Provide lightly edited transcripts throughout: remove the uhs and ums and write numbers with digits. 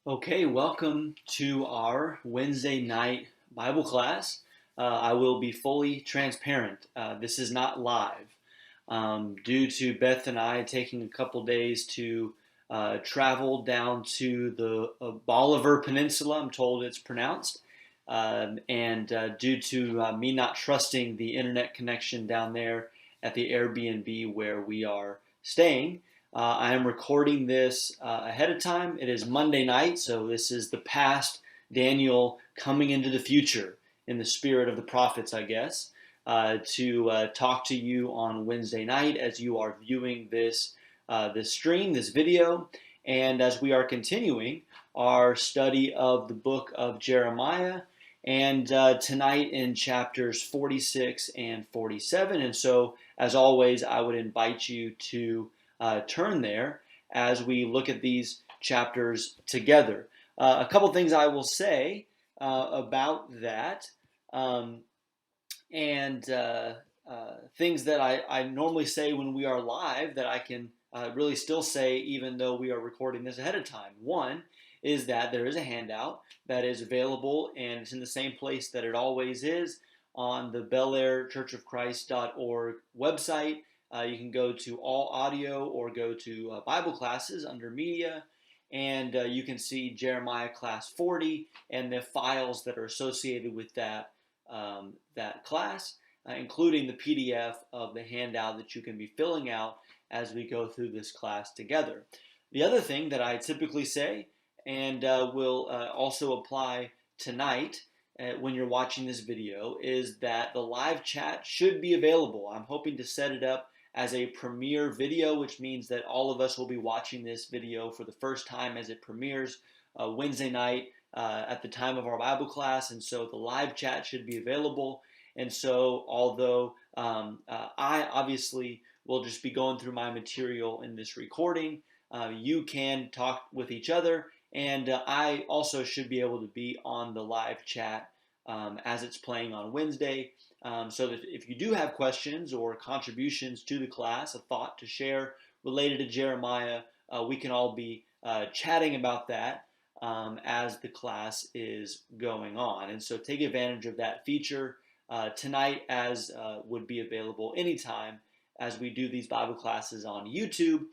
Okay, welcome to our Wednesday night Bible class. I will be fully transparent. This is not live. Due to Beth and I taking a couple days to travel down to the Bolivar Peninsula, I'm told it's pronounced, and due to me not trusting the internet connection down there at the Airbnb where we are staying, I am recording this ahead of time. It is Monday night, so this is the past Daniel coming into the future in the spirit of the prophets, I guess, to talk to you on Wednesday night as you are viewing this stream, this video, and as we are continuing our study of the book of Jeremiah, and tonight in chapters 46 and 47. And so, as always, I would invite you to turn there as we look at these chapters together. A couple things I will say about that, and things that I normally say when we are live that I can really still say even though we are recording this ahead of time. One is that there is a handout that is available, and it's in the same place that it always is on the belairchurchofchrist.org website. You can go to all audio or go to Bible classes under media, and you can see Jeremiah class 40 and the files that are associated with that class, including the PDF of the handout that you can be filling out as we go through this class together. The other thing that I typically say, and will also apply tonight when you're watching this video, is that the live chat should be available. I'm hoping to set it up as a premiere video, which means that all of us will be watching this video for the first time as it premieres Wednesday night at the time of our Bible class. And so the live chat should be available. And so although I obviously will just be going through my material in this recording, you can talk with each other. And I also should be able to be on the live chat as it's playing on Wednesday. So that if you do have questions or contributions to the class, a thought to share related to Jeremiah, we can all be chatting about that as the class is going on. And so take advantage of that feature tonight, as would be available anytime as we do these Bible classes on YouTube,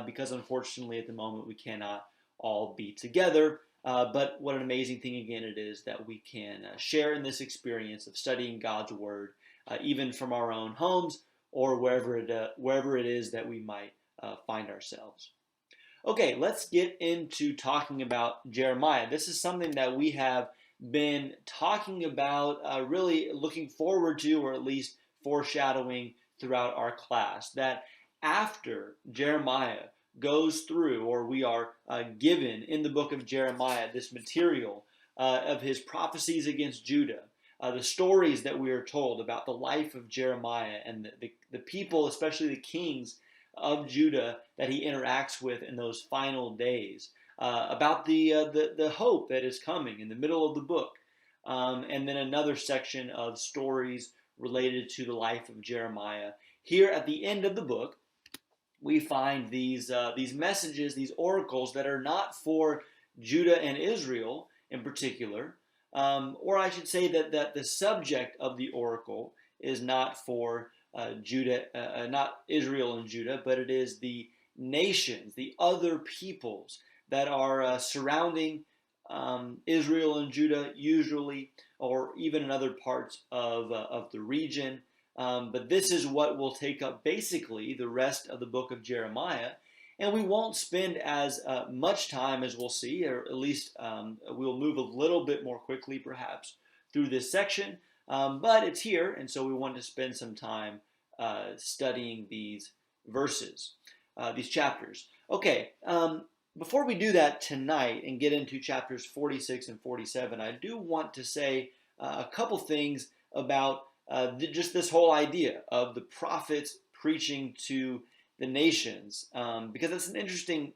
because unfortunately at the moment we cannot all be together. But what an amazing thing again it is that we can share in this experience of studying God's Word, even from our own homes or wherever it is that we might find ourselves. Okay, let's get into talking about Jeremiah. This is something that we have been talking about, really looking forward to, or at least foreshadowing throughout our class, that after Jeremiah goes through, or we are given in the book of Jeremiah, this material of his prophecies against Judah, the stories that we are told about the life of Jeremiah and the people, especially the kings of Judah that he interacts with in those final days, about the hope that is coming in the middle of the book, and then another section of stories related to the life of Jeremiah. Here at the end of the book, we find these messages, these oracles that are not for Judah and Israel in particular, or I should say that the subject of the oracle is not for not Israel and Judah, but it is the nations, the other peoples that are surrounding Israel and Judah usually, or even in other parts of the region. But this is what will take up basically the rest of the book of Jeremiah. And we won't spend as much time as we'll see, or at least we'll move a little bit more quickly perhaps through this section. But it's here, and so we want to spend some time studying these verses, these chapters. Okay, before we do that tonight and get into chapters 46 and 47, I do want to say a couple things about just this whole idea of the prophets preaching to the nations, because it's an interesting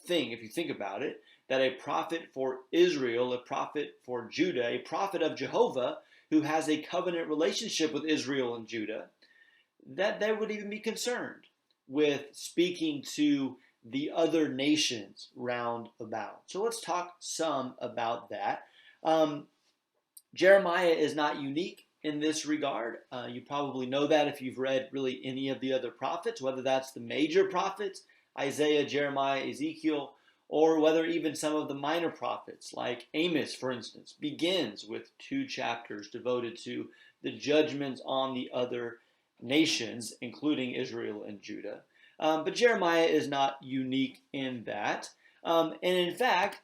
thing if you think about it, that a prophet for Israel, a prophet for Judah, a prophet of Jehovah who has a covenant relationship with Israel and Judah, that they would even be concerned with speaking to the other nations round about. So let's talk some about that. Um, Jeremiah is not unique in this regard. You probably know that if you've read really any of the other prophets, whether that's the major prophets, Isaiah, Jeremiah, Ezekiel, or whether even some of the minor prophets, like Amos, for instance, begins with 2 chapters devoted to the judgments on the other nations, including Israel and Judah. But Jeremiah is not unique in that. And in fact,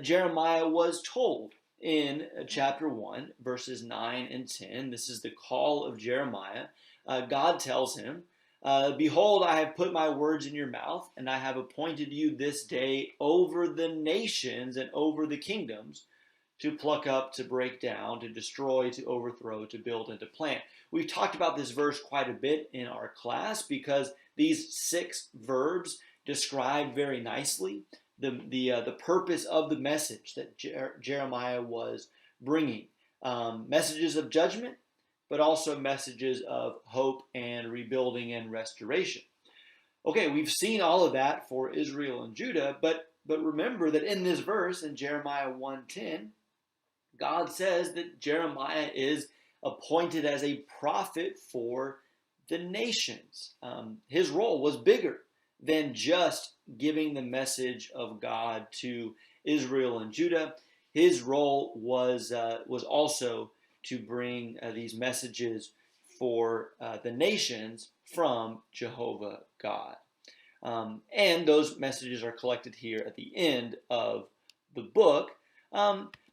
Jeremiah was told in chapter 1, verses 9 and 10. This is the call of Jeremiah. God tells him, Behold, I have put my words in your mouth, and I have appointed you this day over the nations and over the kingdoms to pluck up, to break down, to destroy, to overthrow, to build, and to plant. We've talked about this verse quite a bit in our class because these 6 verbs describe very nicely the purpose of the message that Jeremiah was bringing. Messages of judgment, but also messages of hope and rebuilding and restoration. Okay, we've seen all of that for Israel and Judah, but remember that in this verse, in Jeremiah 1:10, God says that Jeremiah is appointed as a prophet for the nations. His role was bigger than just giving the message of God to Israel and Judah. His role was also to bring these messages for the nations from Jehovah God. And those messages are collected here at the end of the book.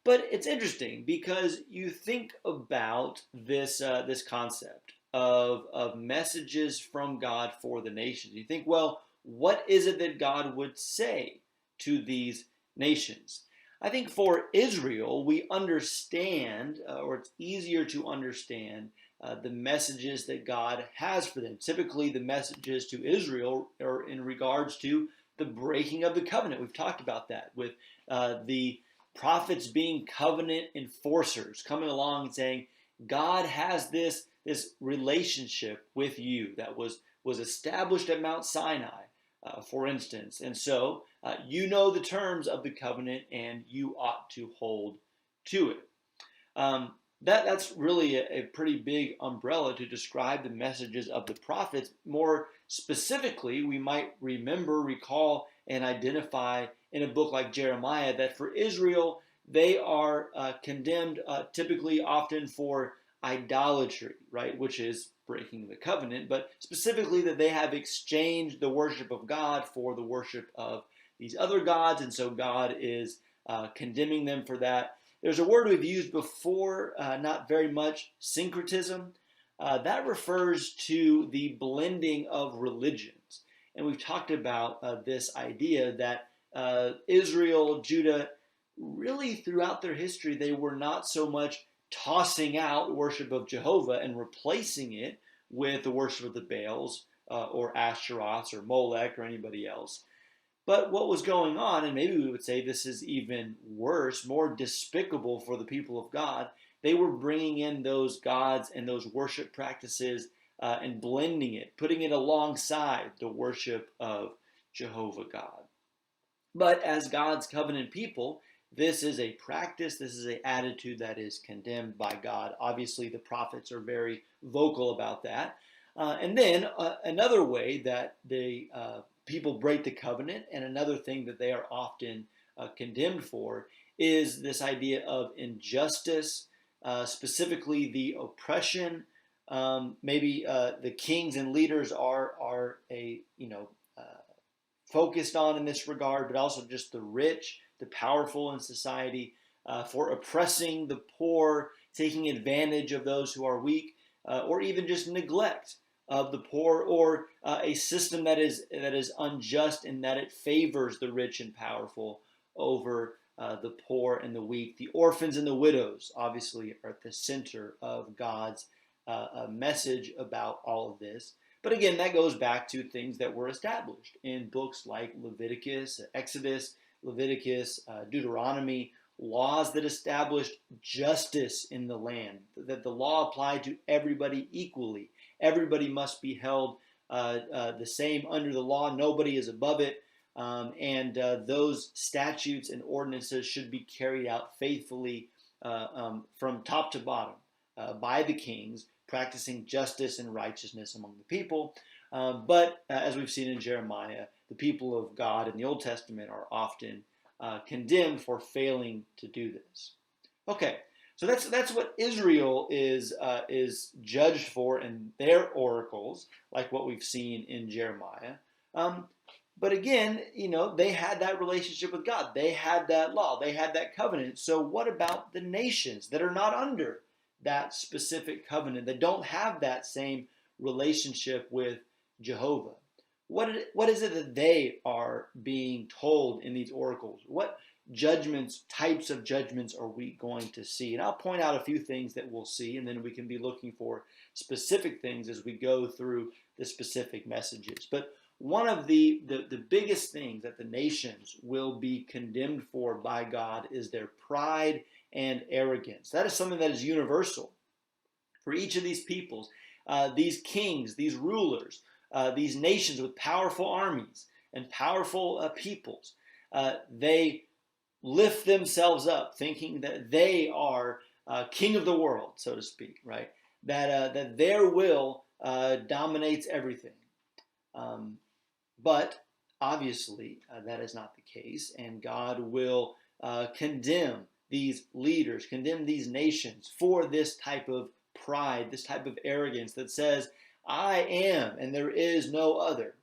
But it's interesting because you think about this concept of messages from God for the nations. You think, well, what is it that God would say to these nations? I think for Israel, we understand, or it's easier to understand, the messages that God has for them. Typically, the messages to Israel are in regards to the breaking of the covenant. We've talked about that with the prophets being covenant enforcers, coming along and saying, God has this relationship with you that was established at Mount Sinai, for instance. And so you know the terms of the covenant and you ought to hold to it. That's really a pretty big umbrella to describe the messages of the prophets. More specifically, we might recall, and identify in a book like Jeremiah that for Israel, they are condemned typically often for idolatry, right, which is breaking the covenant, but specifically that they have exchanged the worship of God for the worship of these other gods, and so God is condemning them for that. There's a word we've used before, not very much, syncretism. That refers to the blending of religions. And we've talked about this idea that Israel, Judah, really throughout their history, they were not so much tossing out worship of Jehovah and replacing it with the worship of the Baals or Ashtaroths or Molech or anybody else. But what was going on, and maybe we would say this is even worse, more despicable for the people of God, they were bringing in those gods and those worship practices and blending it, putting it alongside the worship of Jehovah God. But as God's covenant people, this is a practice, this is an attitude that is condemned by God. Obviously, the prophets are very vocal about that. And then another way that the people break the covenant, and another thing that they are often condemned for, is this idea of injustice, specifically the oppression. Maybe the kings and leaders are focused on in this regard, but also just the rich, the powerful in society, for oppressing the poor, taking advantage of those who are weak, or even just neglect of the poor, or a system that is unjust in that it favors the rich and powerful over the poor and the weak. The orphans and the widows obviously are at the center of God's message about all of this. But again, that goes back to things that were established in books like Leviticus, Exodus, Leviticus, Deuteronomy, laws that established justice in the land, that the law applied to everybody equally. Everybody must be held the same under the law. Nobody is above it. Those statutes and ordinances should be carried out faithfully from top to bottom by the kings, practicing justice and righteousness among the people. But as we've seen in Jeremiah, the people of God in the Old Testament are often condemned for failing to do this. Okay, so that's what Israel is judged for in their oracles, like what we've seen in Jeremiah. But again, they had that relationship with God. They had that law. They had that covenant. So what about the nations that are not under that specific covenant, that don't have that same relationship with Jehovah? What is it that they are being told in these oracles? What types of judgments are we going to see? And I'll point out a few things that we'll see, and then we can be looking for specific things as we go through the specific messages. But one of the biggest things that the nations will be condemned for by God is their pride and arrogance. That is something that is universal for each of these peoples, these kings, these rulers, these nations with powerful armies and powerful peoples. They lift themselves up, thinking that they are king of the world, so to speak, right? That their will dominates everything. But obviously, that is not the case, and God will condemn these leaders, condemn these nations for this type of pride, this type of arrogance that says, I am, and there is no other.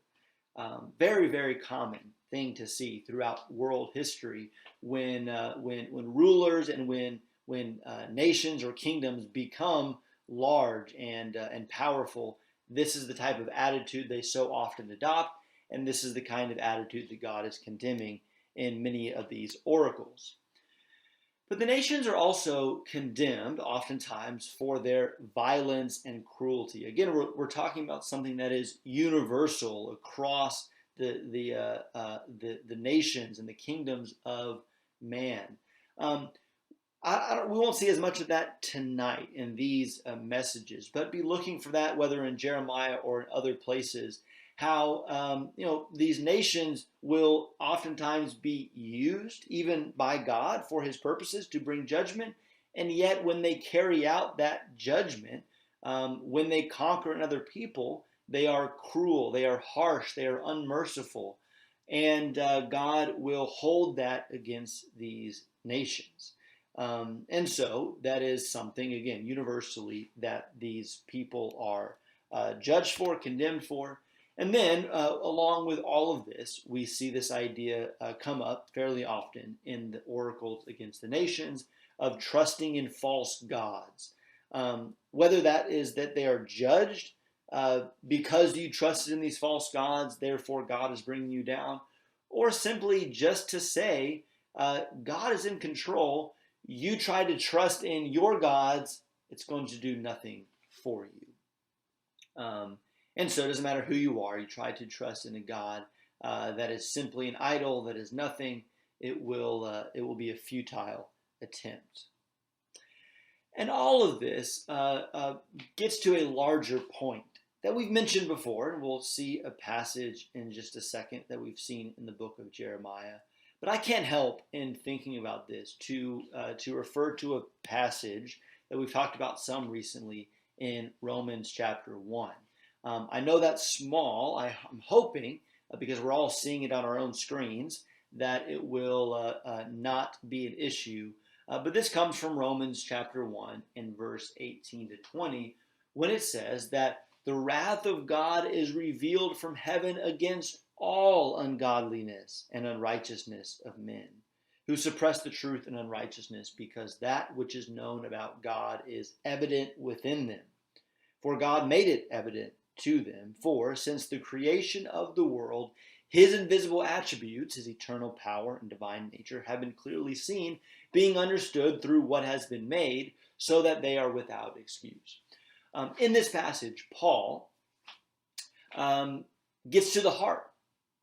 Very, very common thing to see throughout world history when rulers and when nations or kingdoms become large and powerful. This is the type of attitude they so often adopt, and this is the kind of attitude that God is condemning in many of these oracles. But the nations are also condemned oftentimes for their violence and cruelty. Again, we're talking about something that is universal across the nations and the kingdoms of man. We won't see as much of that tonight in these messages, but be looking for that whether in Jeremiah or in other places. How these nations will oftentimes be used even by God for his purposes to bring judgment, and yet when they carry out that judgment, when they conquer another people, they are cruel, they are harsh, they are unmerciful, and God will hold that against these nations. And so that is something, again, universally that these people are judged for, condemned for. And then, along with all of this, we see this idea come up fairly often in the oracles against the nations of trusting in false gods. Whether that is that they are judged because you trusted in these false gods, therefore God is bringing you down, or simply just to say, God is in control, you try to trust in your gods, it's going to do nothing for you. And so it doesn't matter who you are, you try to trust in a God that is simply an idol, that is nothing, it will be a futile attempt. And all of this gets to a larger point that we've mentioned before, and we'll see a passage in just a second that we've seen in the book of Jeremiah. But I can't help in thinking about this to refer to a passage that we've talked about some recently in Romans chapter 1. I know that's small. I'm hoping, because we're all seeing it on our own screens, that it will not be an issue. But this comes from Romans chapter 1 in verse 18 to 20, when it says that the wrath of God is revealed from heaven against all ungodliness and unrighteousness of men, who suppress the truth and unrighteousness, because that which is known about God is evident within them. For God made it evident to them. For since the creation of the world, his invisible attributes, his eternal power and divine nature, have been clearly seen, being understood through what has been made, so that they are without excuse. In this passage, Paul gets to the heart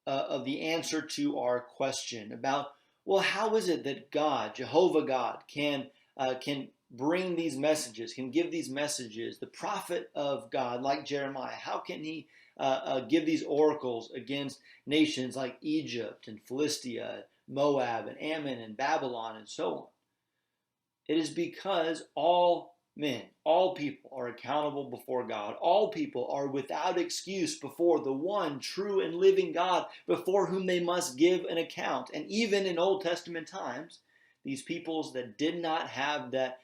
of the answer to our question about, well, how is it that God, Jehovah God, can bring these messages, can give these messages? The prophet of God, like Jeremiah, how can he give these oracles against nations like Egypt and Philistia, Moab and Ammon and Babylon and so on? It is because all men, all people are accountable before God. All people are without excuse before the one true and living God, before whom they must give an account. And even in Old Testament times, these peoples that did not have that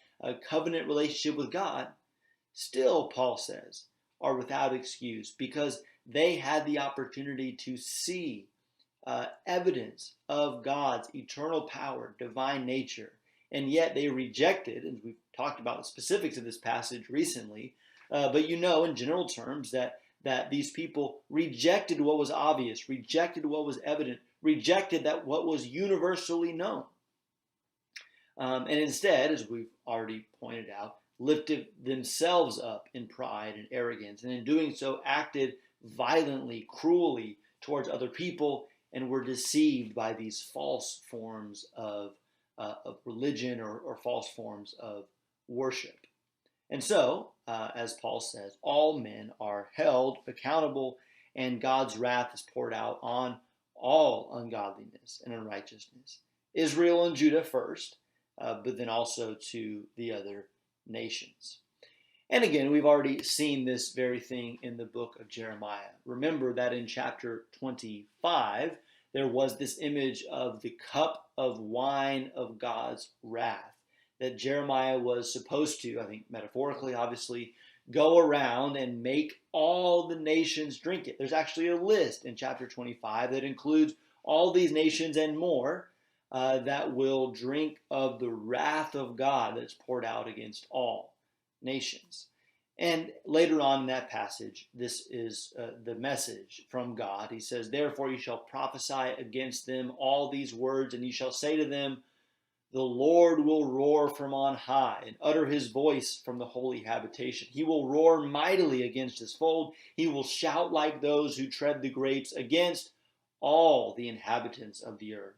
covenant relationship with God, still, Paul says, are without excuse because they had the opportunity to see evidence of God's eternal power, divine nature, and yet they rejected, and we've talked about the specifics of this passage recently, but you know in general terms that these people rejected what was obvious, rejected what was evident, rejected that what was universally known. And instead, as we've already pointed out, lifted themselves up in pride and arrogance, and in doing so acted violently, cruelly towards other people, and were deceived by these false forms of religion or false forms of worship. And so, as Paul says, all men are held accountable, and God's wrath is poured out on all ungodliness and unrighteousness. Israel and Judah first, but then also to the other nations. And again, we've already seen this very thing in the book of Jeremiah. Remember that in chapter 25, there was this image of the cup of wine of God's wrath, that Jeremiah was supposed to, I think metaphorically, obviously, go around and make all the nations drink it. There's actually a list in chapter 25 that includes all these nations and more that will drink of the wrath of God that's poured out against all nations. And later on in that passage, this is the message from God. He says, "Therefore you shall prophesy against them all these words, and you shall say to them, the Lord will roar from on high and utter his voice from the holy habitation. He will roar mightily against his fold. He will shout like those who tread the grapes against all the inhabitants of the earth.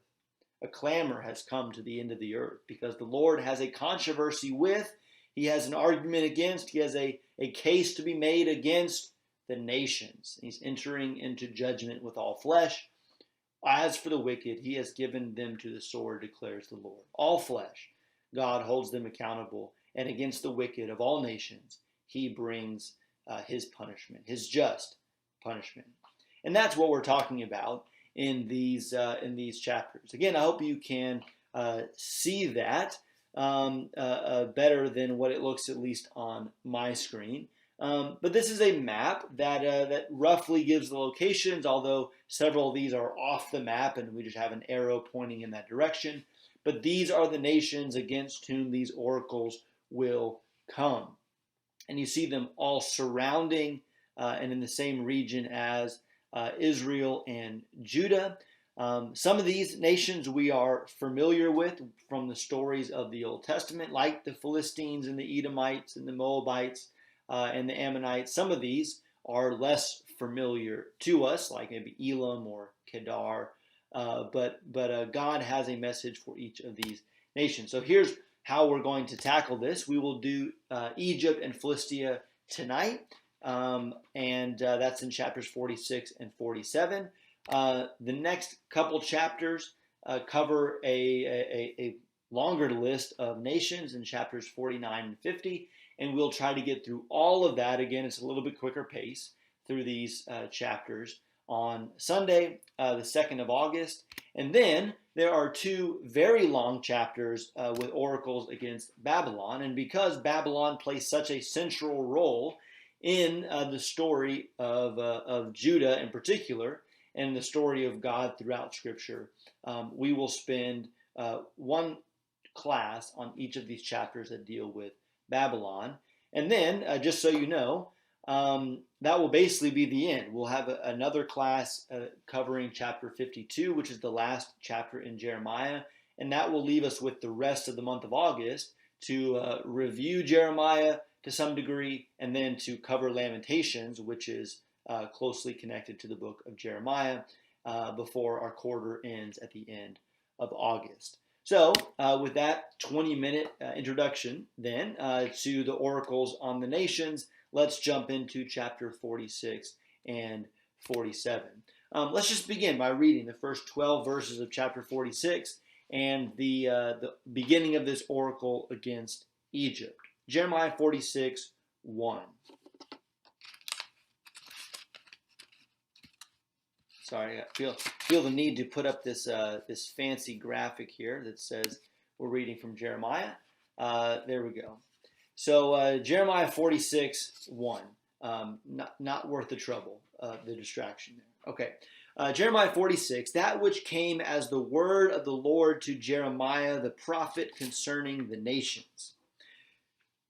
A clamor has come to the end of the earth because the Lord has a controversy with, he has an argument against, he has a case to be made against the nations. He's entering into judgment with all flesh. As for the wicked, he has given them to the sword, declares the Lord. All flesh, God holds them accountable, and against the wicked of all nations, he brings his punishment, his just punishment." And that's what we're talking about in these chapters. Again, I hope you can see that better than what it looks at least on my screen. But this is a map that roughly gives the locations, although several of these are off the map and we just have an arrow pointing in that direction. But these are the nations against whom these oracles will come. And you see them all surrounding and in the same region as Israel and Judah. Some of these nations we are familiar with from the stories of the Old Testament, like the Philistines and the Edomites and the Moabites and the Ammonites. Some of these are less familiar to us, like maybe Elam or Kedar, but God has a message for each of these nations. So here's how we're going to tackle this. We will do Egypt and Philistia tonight, and that's in chapters 46 and 47. The next couple chapters cover a longer list of nations in chapters 49 and 50, and we'll try to get through all of that. Again, it's a little bit quicker pace through these chapters on Sunday, the 2nd of August. And then there are two very long chapters with oracles against Babylon. And because Babylon plays such a central role in the story of Judah in particular, and the story of God throughout Scripture, we will spend one class on each of these chapters that deal with Babylon. And then, just so you know, that will basically be the end. We'll have another class covering chapter 52, which is the last chapter in Jeremiah, and that will leave us with the rest of the month of August to review Jeremiah to some degree, and then to cover Lamentations, which is closely connected to the book of Jeremiah, before our quarter ends at the end of August. So with that 20-minute introduction then to the oracles on the nations, let's jump into chapter 46 and 47. Let's just begin by reading the first 12 verses of chapter 46 and the beginning of this oracle against Egypt. Jeremiah 46, 1. Sorry, I feel the need to put up this this fancy graphic here that says we're reading from Jeremiah. There we go. So Jeremiah 46, 1. Not worth the trouble, the distraction there. Okay. Jeremiah 46, that which came as the word of the Lord to Jeremiah the prophet concerning the nations.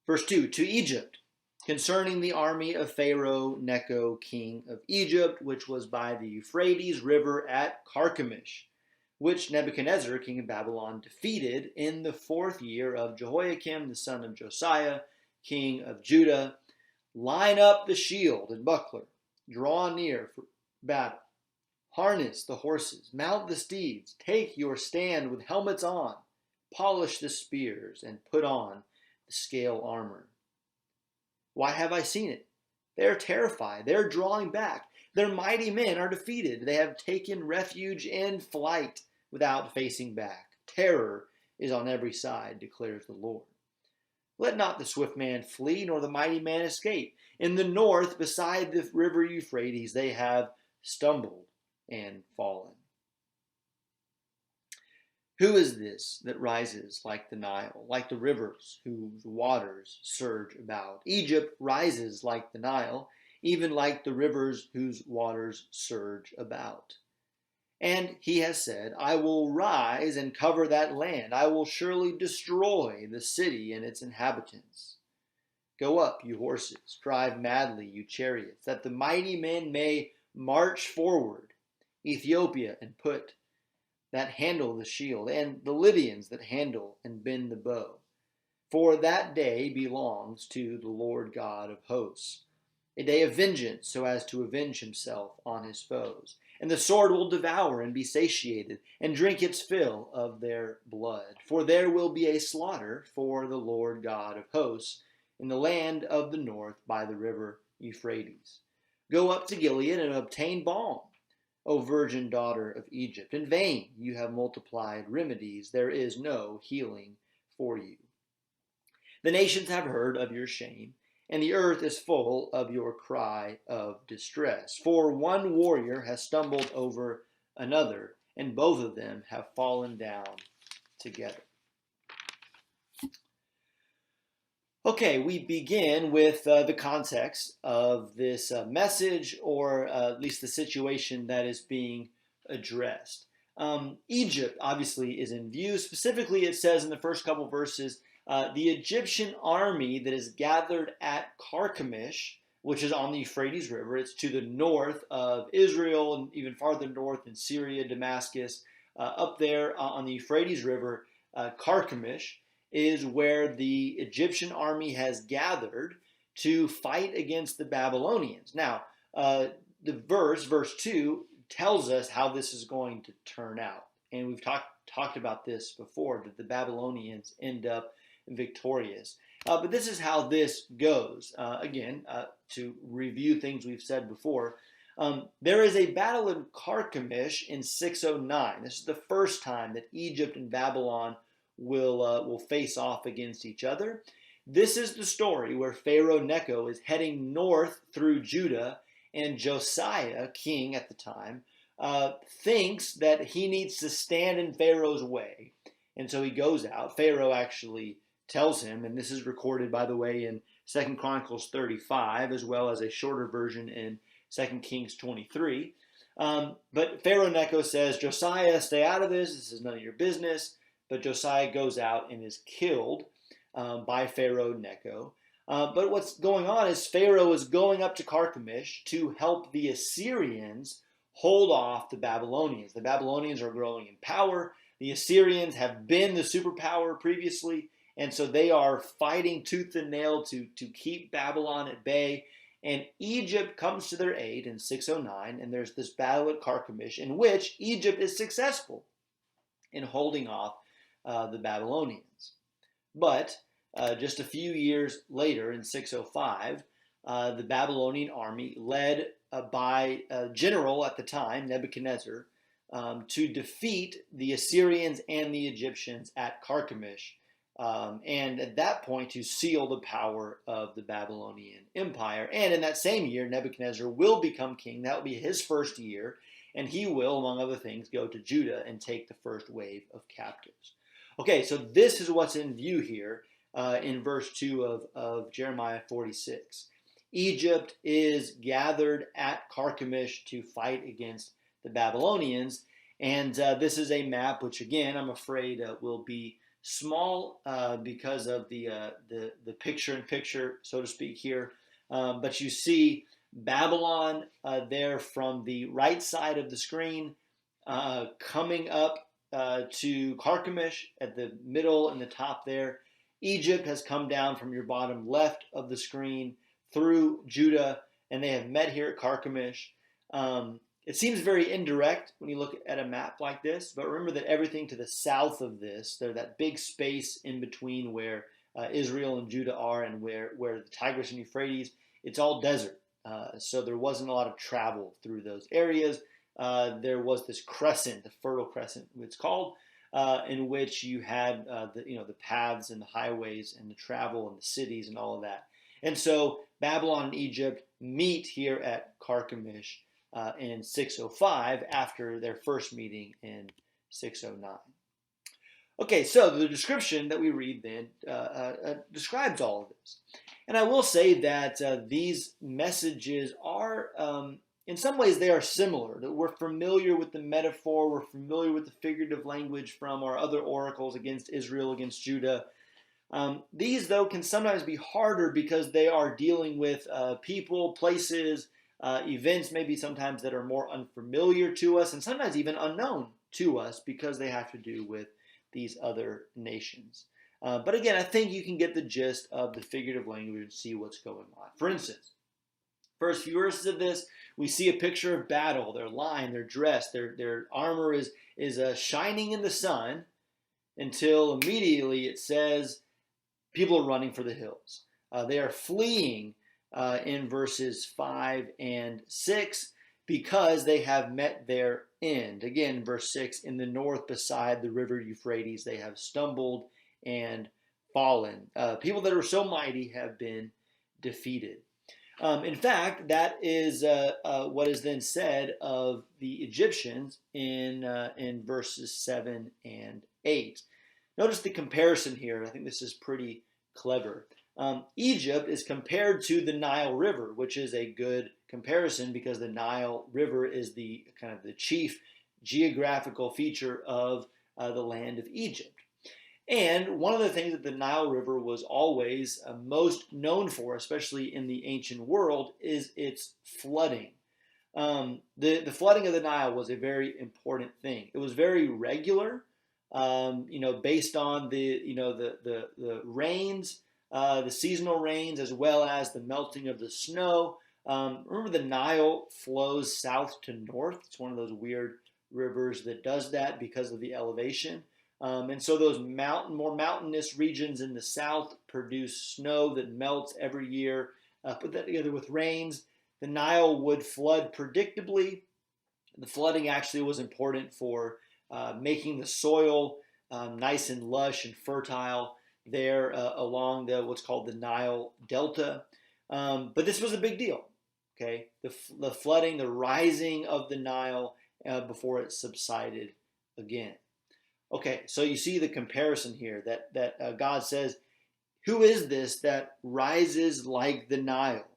Verse 2, to Egypt, concerning the army of Pharaoh Necho, king of Egypt, which was by the Euphrates river at Carchemish, which Nebuchadnezzar, king of Babylon, defeated in the 4th year of Jehoiakim, the son of Josiah, king of Judah. Line up the shield and buckler, draw near for battle. Harness the horses, mount the steeds, take your stand with helmets on, polish the spears, and put on the scale armor. Why have I seen it? They are terrified. They are drawing back. Their mighty men are defeated. They have taken refuge in flight without facing back. Terror is on every side, declares the Lord. Let not the swift man flee, nor the mighty man escape. In the north, beside the river Euphrates, they have stumbled and fallen. Who is this that rises like the Nile, like the rivers whose waters surge about? Egypt rises like the Nile, even like the rivers whose waters surge about. And he has said, I will rise and cover that land. I will surely destroy the city and its inhabitants. Go up, you horses, drive madly, you chariots, that the mighty men may march forward. Ethiopia and Put, that handle the shield, and the Lydians that handle and bend the bow. For that day belongs to the Lord God of hosts, a day of vengeance, so as to avenge himself on his foes. And the sword will devour and be satiated, and drink its fill of their blood. For there will be a slaughter for the Lord God of hosts in the land of the north by the river Euphrates. Go up to Gilead and obtain balm, O virgin daughter of Egypt. In vain you have multiplied remedies. There is no healing for you. The nations have heard of your shame, and the earth is full of your cry of distress. For one warrior has stumbled over another, and both of them have fallen down together. Okay, we begin with the context of this message, or at least the situation that is being addressed. Egypt, obviously, is in view. Specifically, it says in the first couple verses, the Egyptian army that is gathered at Carchemish, which is on the Euphrates River. It's to the north of Israel and even farther north in Syria, Damascus. Up there on the Euphrates River, Carchemish is where the Egyptian army has gathered to fight against the Babylonians. Now, the verse 2, tells us how this is going to turn out. And we've talked about this before, that the Babylonians end up victorious. But this is how this goes. Again, to review things we've said before, there is a battle in Carchemish in 609. This is the first time that Egypt and Babylon will face off against each other. This is the story where Pharaoh Necho is heading north through Judah, and Josiah, king at the time, thinks that he needs to stand in Pharaoh's way. And so he goes out. Pharaoh actually tells him, and this is recorded, by the way, in 2 Chronicles 35, as well as a shorter version in 2 Kings 23. But Pharaoh Necho says, Josiah, stay out of this. This is none of your business. But Josiah goes out and is killed by Pharaoh Necho. But what's going on is Pharaoh is going up to Carchemish to help the Assyrians hold off the Babylonians. The Babylonians are growing in power. The Assyrians have been the superpower previously, and so they are fighting tooth and nail to keep Babylon at bay. And Egypt comes to their aid in 609, and there's this battle at Carchemish in which Egypt is successful in holding off the Babylonians. But just a few years later, in 605, the Babylonian army, led by a general at the time, Nebuchadnezzar, to defeat the Assyrians and the Egyptians at Carchemish, and at that point to seal the power of the Babylonian Empire. And in that same year, Nebuchadnezzar will become king. That will be his first year, and he will, among other things, go to Judah and take the first wave of captives. Okay, so this is what's in view here in verse 2 of Jeremiah 46. Egypt is gathered at Carchemish to fight against the Babylonians, and this is a map which, again, I'm afraid will be small because of the picture-in-picture, so to speak, here. But you see Babylon there from the right side of the screen, coming up to Carchemish at the middle and the top there. Egypt has come down from your bottom left of the screen through Judah, and they have met here at Carchemish. It seems very indirect when you look at a map like this, but remember that everything to the south of this, there's that big space in between where Israel and Judah are and where the Tigris and Euphrates, it's all desert. So there wasn't a lot of travel through those areas. There was this crescent, the Fertile Crescent, it's called, in which you had the paths and the highways and the travel and the cities and all of that. And so Babylon and Egypt meet here at Carchemish in 605 after their first meeting in 609. Okay, so the description that we read then describes all of this. And I will say that these messages are, in some ways, they are similar. We're familiar with the metaphor. We're familiar with the figurative language from our other oracles against Israel, against Judah. These, though, can sometimes be harder because they are dealing with people, places, events maybe sometimes that are more unfamiliar to us and sometimes even unknown to us because they have to do with these other nations. But again, I think you can get the gist of the figurative language and see what's going on. For instance, first few verses of this, we see a picture of battle. They're lying, they're dressed, their armor is shining in the sun until immediately it says people are running for the hills. They are fleeing in verses 5 and 6 because they have met their end. Again, verse 6, in the north beside the river Euphrates, they have stumbled and fallen. People that are so mighty have been defeated. In fact, that is what is then said of the Egyptians in verses 7 and 8. Notice the comparison here. I think this is pretty clever. Egypt is compared to the Nile River, which is a good comparison because the Nile River is the kind of the chief geographical feature of the land of Egypt. And one of the things that the Nile River was always most known for, especially in the ancient world, is its flooding. The flooding of the Nile was a very important thing. It was very regular, based on the rains, the seasonal rains, as well as the melting of the snow. Remember, the Nile flows south to north. It's one of those weird rivers that does that because of the elevation. And so those more mountainous regions in the south produce snow that melts every year. Put that together with rains. The Nile would flood predictably. The flooding actually was important for making the soil nice and lush and fertile there along what's called the Nile Delta. But this was a big deal. Okay, the flooding, the rising of the Nile before it subsided again. Okay, so you see the comparison here that God says, who is this that rises like the Nile?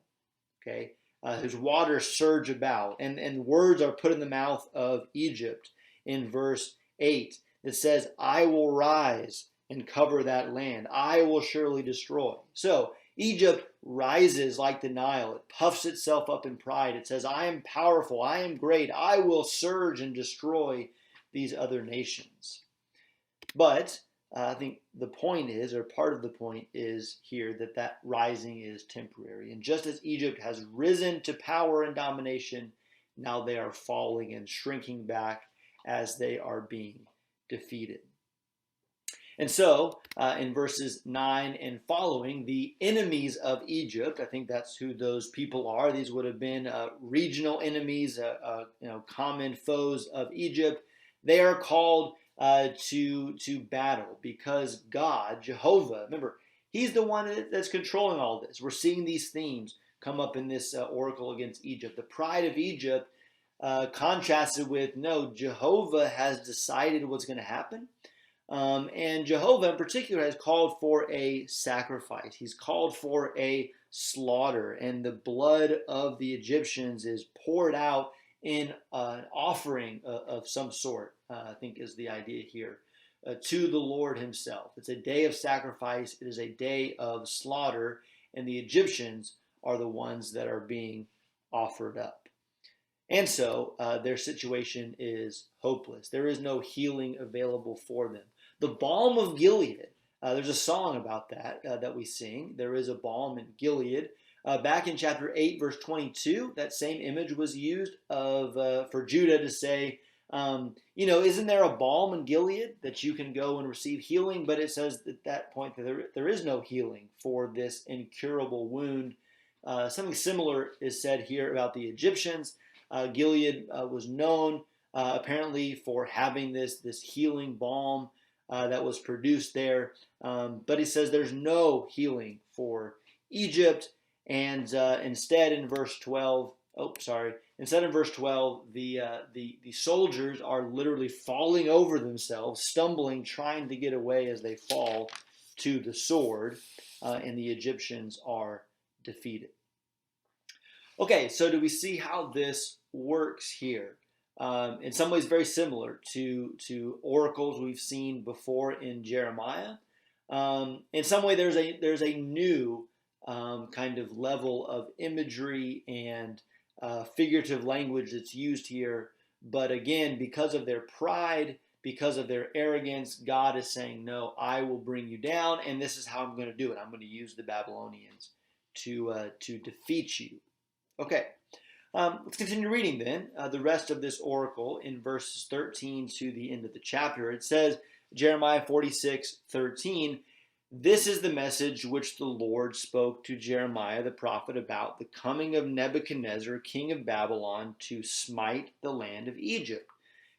Okay, whose waters surge about, and words are put in the mouth of Egypt in verse 8 that says, I will rise and cover that land. I will surely destroy. So Egypt rises like the Nile. It puffs itself up in pride. It says, I am powerful. I am great. I will surge and destroy these other nations. But I think the point is, or part of the point is here, that rising is temporary. And just as Egypt has risen to power and domination, now they are falling and shrinking back as they are being defeated. And so, in verses 9 and following, the enemies of Egypt, I think that's who those people are. These would have been regional enemies, common foes of Egypt. They are called to battle because God, Jehovah, remember, He's the one that's controlling all this. We're seeing these themes come up in this oracle against Egypt. The pride of Egypt contrasted with, no, Jehovah has decided what's going to happen. And Jehovah in particular has called for a sacrifice. He's called for a slaughter, and the blood of the Egyptians is poured out in an offering of some sort, I think is the idea here, to the Lord himself. It's a day of sacrifice. It is a day of slaughter, and the Egyptians are the ones that are being offered up. And so their situation is hopeless. There is no healing available for them. The balm of Gilead, there's a song about that we sing. There is a balm in Gilead. Back in chapter 8, verse 22, that same image was used for Judah to say, isn't there a balm in Gilead that you can go and receive healing? But it says at that point that there is no healing for this incurable wound. Something similar is said here about the Egyptians. Gilead was known apparently for having this healing balm that was produced there. But he says there's no healing for Egypt. And instead in verse 12, the soldiers are literally falling over themselves, stumbling, trying to get away as they fall to the sword, and the Egyptians are defeated. Okay, so do we see how this works here? In some ways very similar to oracles we've seen before in Jeremiah. In some way there's a new kind of level of imagery and figurative language that's used here. But again, because of their pride, because of their arrogance, God is saying, no, I will bring you down, and this is how I'm going to do it. I'm going to use the Babylonians to defeat you. Okay, let's continue reading then the rest of this oracle in verses 13 to the end of the chapter. It says, Jeremiah 46:13, this is the message which the Lord spoke to Jeremiah the prophet about the coming of Nebuchadnezzar, king of Babylon, to smite the land of Egypt.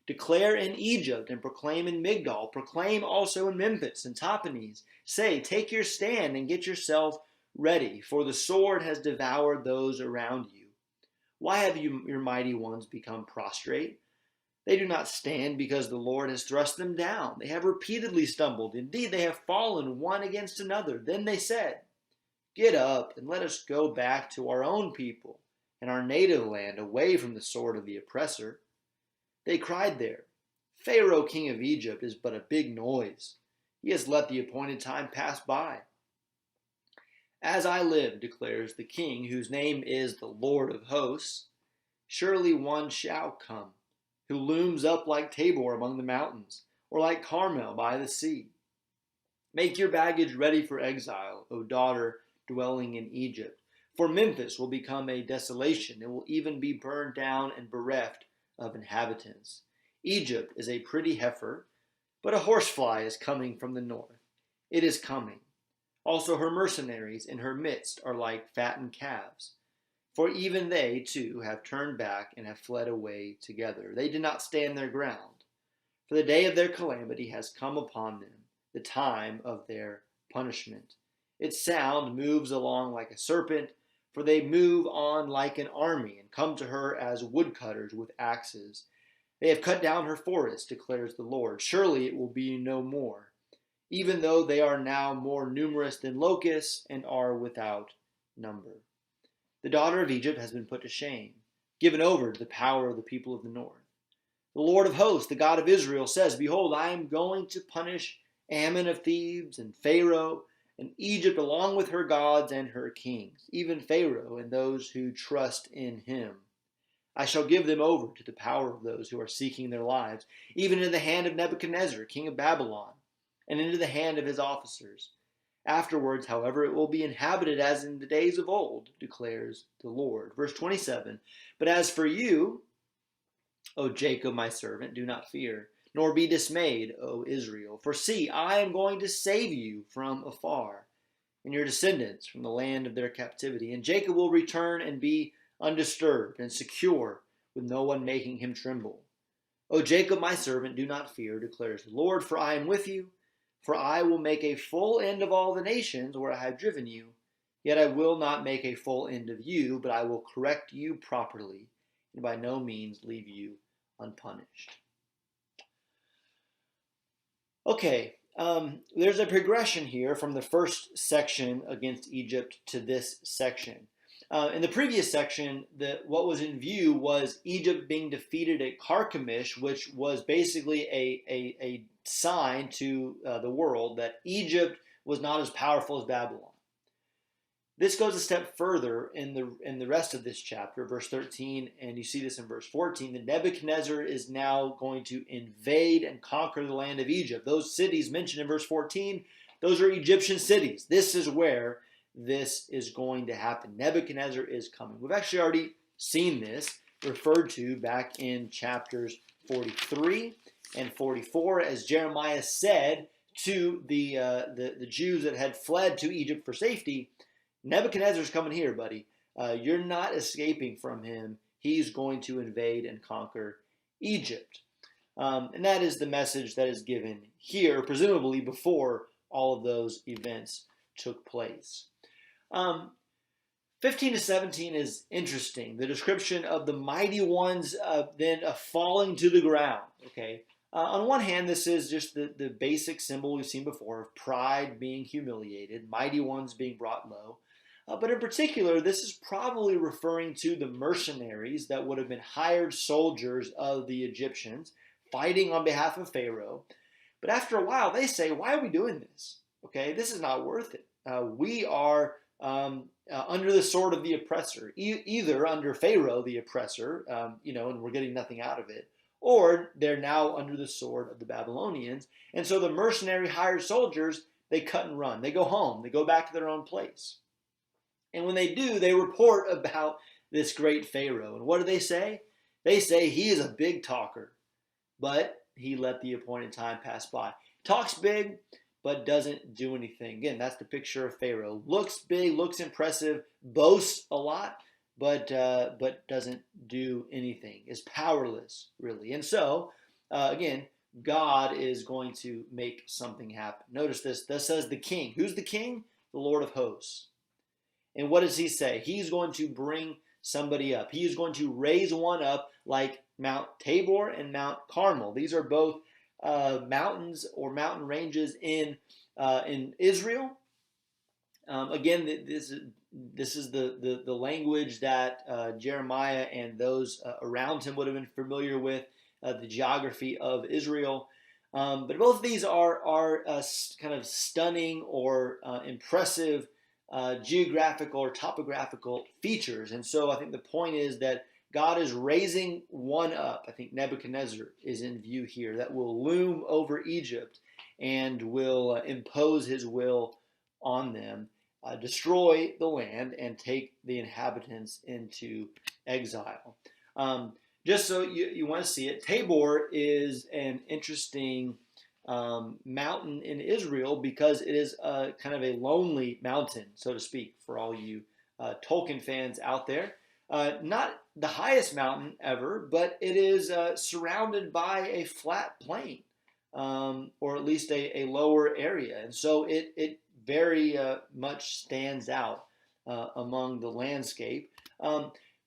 Declare in Egypt and proclaim in Migdol, proclaim also in Memphis and Tahpanhes. Say, take your stand and get yourself ready, for the sword has devoured those around you. Why have your mighty ones become prostrate? They do not stand because the Lord has thrust them down. They have repeatedly stumbled. Indeed, they have fallen one against another. Then they said, get up and let us go back to our own people and our native land, away from the sword of the oppressor. They cried there, Pharaoh, king of Egypt, is but a big noise. He has let the appointed time pass by. As I live, declares the King, whose name is the Lord of hosts, surely one shall come, who looms up like Tabor among the mountains, or like Carmel by the sea. Make your baggage ready for exile, O daughter dwelling in Egypt. For Memphis will become a desolation. It will even be burned down and bereft of inhabitants. Egypt is a pretty heifer, but a horsefly is coming from the north. It is coming. Also her mercenaries in her midst are like fattened calves. For even they, too, have turned back and have fled away together. They did not stand their ground. For the day of their calamity has come upon them, the time of their punishment. Its sound moves along like a serpent, for they move on like an army and come to her as woodcutters with axes. They have cut down her forest, declares the Lord. Surely it will be no more, even though they are now more numerous than locusts and are without number. The daughter of Egypt has been put to shame, given over to the power of the people of the north. The Lord of hosts, the God of Israel, says, behold, I am going to punish Ammon of Thebes and Pharaoh and Egypt along with her gods and her kings, even Pharaoh and those who trust in him. I shall give them over to the power of those who are seeking their lives, even into the hand of Nebuchadnezzar, king of Babylon, and into the hand of his officers. Afterwards, however, it will be inhabited as in the days of old, declares the Lord. Verse 27, but as for you, O Jacob, my servant, do not fear. nor be dismayed, O Israel. For see, I am going to save you from afar, and your descendants from the land of their captivity. And Jacob will return and be undisturbed and secure, with no one making him tremble. O Jacob, my servant, do not fear, declares the Lord, for I am with you. For I will make a full end of all the nations where I have driven you. Yet I will not make a full end of you, but I will correct you properly, and by no means leave you unpunished. Okay, there's a progression here from the first section against Egypt to this section. In the previous section, what was in view was Egypt being defeated at Carchemish, which was basically a sign to the world that Egypt was not as powerful as Babylon. This goes a step further in the rest of this chapter, verse 13, and you see this in verse 14, that Nebuchadnezzar is now going to invade and conquer the land of Egypt. Those cities mentioned in verse 14, those are Egyptian cities. This is where this is going to happen. Nebuchadnezzar is coming. We've actually already seen this referred to back in chapters 43 and 44, as Jeremiah said to the Jews that had fled to Egypt for safety, Nebuchadnezzar's coming here, buddy. You're not escaping from him. He's going to invade and conquer Egypt. And that is the message that is given here, presumably before all of those events took place. 15 to 17 is interesting. The description of the mighty ones then falling to the ground. Okay. On one hand, this is just the basic symbol we've seen before of pride being humiliated, mighty ones being brought low. But in particular, this is probably referring to the mercenaries that would have been hired soldiers of the Egyptians fighting on behalf of Pharaoh. But after a while, they say, why are we doing this? Okay, this is not worth it. We are under the sword of the oppressor, either under Pharaoh, the oppressor, and we're getting nothing out of it, or they're now under the sword of the Babylonians. And so the mercenary hired soldiers, they cut and run. They go home. They go back to their own place. And when they do, they report about this great Pharaoh. And what do they say? They say he is a big talker, but he let the appointed time pass by. Talks big, but doesn't do anything. Again, that's the picture of Pharaoh. Looks big, looks impressive, boasts a lot, but doesn't do anything. Is powerless, really. And so, again, God is going to make something happen. Notice this. Thus says the king. Who's the king? The Lord of hosts. And what does he say? He's going to bring somebody up. He is going to raise one up like Mount Tabor and Mount Carmel. These are both mountains or mountain ranges in Israel. Again, this is the language that Jeremiah and those around him would have been familiar with, the geography of Israel. But both of these are kind of stunning or impressive geographical or topographical features. And so I think the point is that God is raising one up. I think Nebuchadnezzar is in view here, that will loom over Egypt and will impose his will on them, destroy the land, and take the inhabitants into exile. Just so you want to see it, Tabor is an interesting mountain in Israel because it is kind of a lonely mountain, so to speak, for all you Tolkien fans out there. Not the highest mountain ever, but it is surrounded by a flat plain, or at least a lower area. And so it very much stands out among the landscape.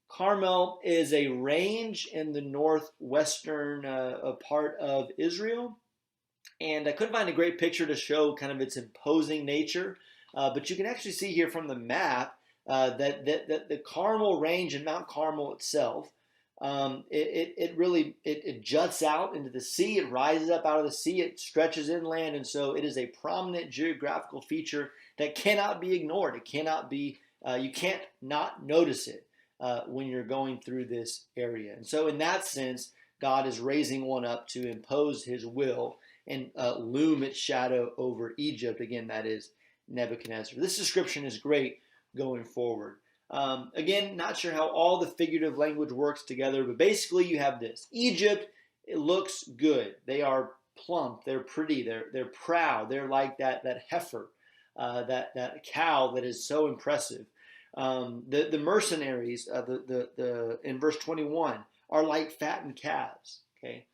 Carmel is a range in the northwestern part of Israel. And I couldn't find a great picture to show kind of its imposing nature. But you can actually see here from the map that the Carmel range and Mount Carmel itself, it really juts out into the sea. It rises up out of the sea. It stretches inland. And so it is a prominent geographical feature that cannot be ignored. It cannot be, you can't not notice it when you're going through this area. And so in that sense, God is raising one up to impose his will and loom its shadow over Egypt. Again, that is Nebuchadnezzar. This description is great going forward. Again, not sure how all the figurative language works together, but basically you have this. Egypt it looks good. They are plump. They're pretty. They're proud. They're like that heifer, that cow that is so impressive. The mercenaries, the in verse 21, are like fattened calves. Okay,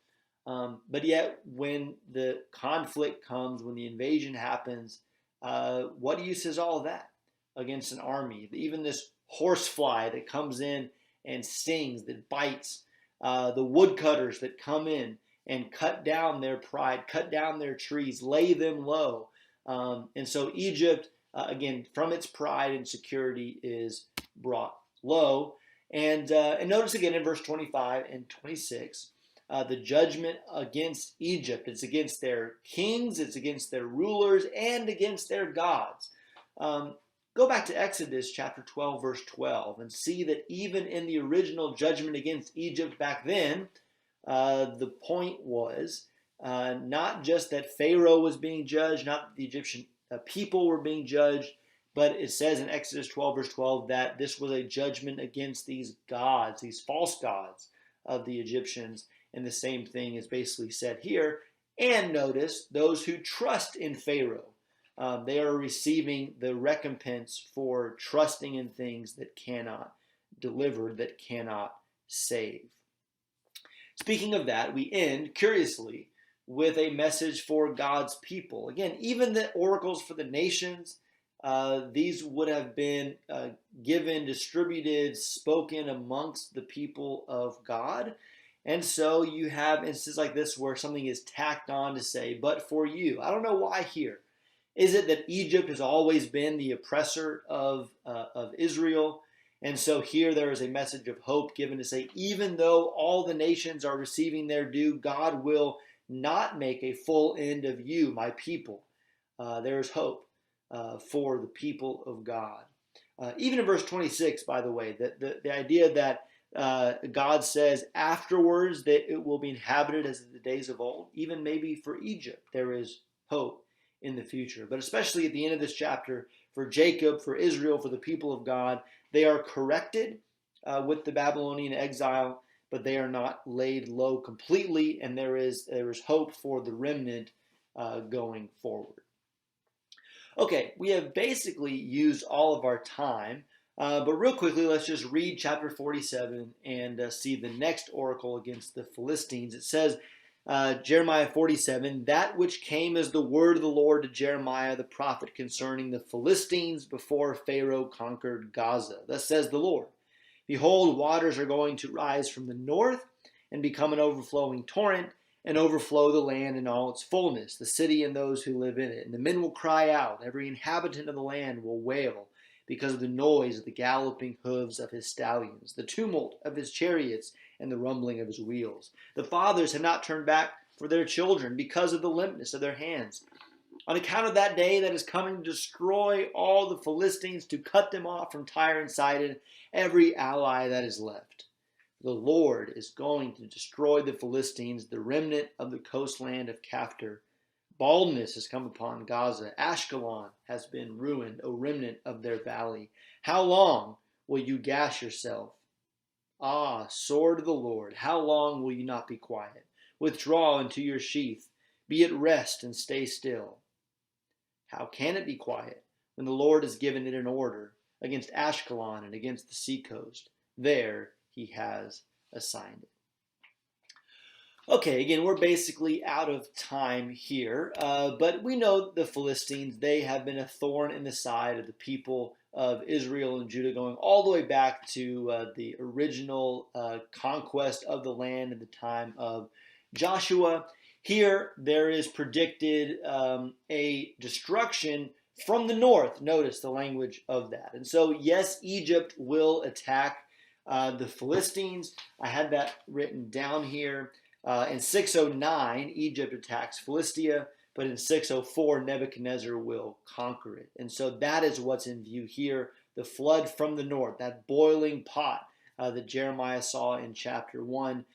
but yet when the conflict comes, when the invasion happens, what use is all of that against an army? Even this horsefly that comes in and stings, that bites, the woodcutters that come in and cut down their pride, cut down their trees, lay them low. And so Egypt, again, from its pride and security, is brought low. And notice again in verse 25 and 26, the judgment against Egypt. It's against their kings, it's against their rulers, and against their gods. Go back to Exodus chapter 12, verse 12, and see that even in the original judgment against Egypt back then, the point was not just that Pharaoh was being judged, not that the Egyptian people were being judged, but it says in Exodus 12, verse 12, that this was a judgment against these gods, these false gods of the Egyptians. And the same thing is basically said here. And notice those who trust in Pharaoh. They are receiving the recompense for trusting in things that cannot deliver, that cannot save. Speaking of that, we end, curiously, with a message for God's people. Again, even the oracles for the nations, these would have been given, distributed, spoken amongst the people of God. And so you have instances like this where something is tacked on to say, but for you. I don't know why here. Is it that Egypt has always been the oppressor of Israel? And so here there is a message of hope given to say, even though all the nations are receiving their due, God will not make a full end of you, my people. There is hope for the people of God. Even in verse 26, by the way, the idea that God says afterwards that it will be inhabited as in the days of old, even maybe for Egypt, there is hope in the future. But especially at the end of this chapter, for Jacob, for Israel, for the people of God, they are corrected with the Babylonian exile, but they are not laid low completely, and there is hope for the remnant going forward. Okay, we have basically used all of our time, but real quickly, let's just read chapter 47 and see the next oracle against the Philistines. It says, Jeremiah 47, that which came as the word of the Lord to Jeremiah the prophet concerning the Philistines before Pharaoh conquered Gaza. Thus says the Lord, behold, waters are going to rise from the north and become an overflowing torrent and overflow the land in all its fullness, the city and those who live in it. And the men will cry out, every inhabitant of the land will wail because of the noise of the galloping hooves of his stallions, the tumult of his chariots, and the rumbling of his wheels. The fathers have not turned back for their children because of the limpness of their hands. On account of that day that is coming to destroy all the Philistines, to cut them off from Tyre and Sidon, every ally that is left. The Lord is going to destroy the Philistines, the remnant of the coastland of Caphtor. Baldness has come upon Gaza. Ashkelon has been ruined, O remnant of their valley. How long will you gash yourself? Ah, sword of the Lord, how long will you not be quiet? Withdraw into your sheath. Be at rest and stay still. How can it be quiet when the Lord has given it an order against Ashkelon and against the seacoast? There he has assigned it. Okay, again, we're basically out of time here, but we know the Philistines, they have been a thorn in the side of the people of Israel and Judah, going all the way back to the original conquest of the land in the time of Joshua. Here, there is predicted a destruction from the north. Notice the language of that. And so, yes, Egypt will attack the Philistines. I had that written down here. In 609, Egypt attacks Philistia, but in 604, Nebuchadnezzar will conquer it. And so that is what's in view here, the flood from the north, that boiling pot that Jeremiah saw in chapter 1,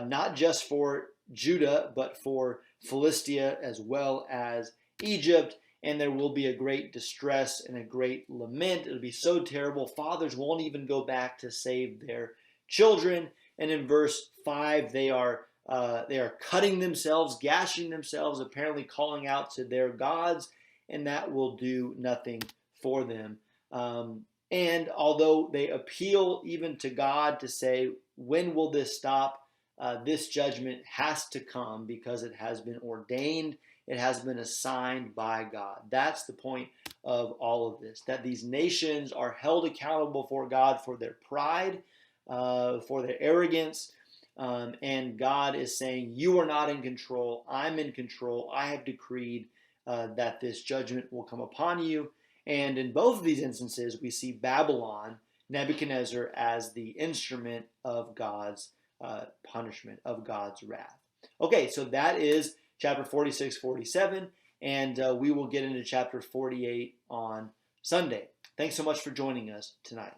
not just for Judah, but for Philistia as well as Egypt. And there will be a great distress and a great lament. It'll be so terrible, fathers won't even go back to save their children. And in verse 5, they are They are cutting themselves, gashing themselves, apparently calling out to their gods, and that will do nothing for them. And although they appeal even to God to say, when will this stop? This judgment has to come because it has been ordained, it has been assigned by God. That's the point of all of this, that these nations are held accountable for God for their pride, for their arrogance, and God is saying, you are not in control, I'm in control, I have decreed that this judgment will come upon you. And in both of these instances, we see Babylon, Nebuchadnezzar, as the instrument of God's punishment, of God's wrath. Okay, so that is chapter 46, 47, and we will get into chapter 48 on Sunday. Thanks so much for joining us tonight.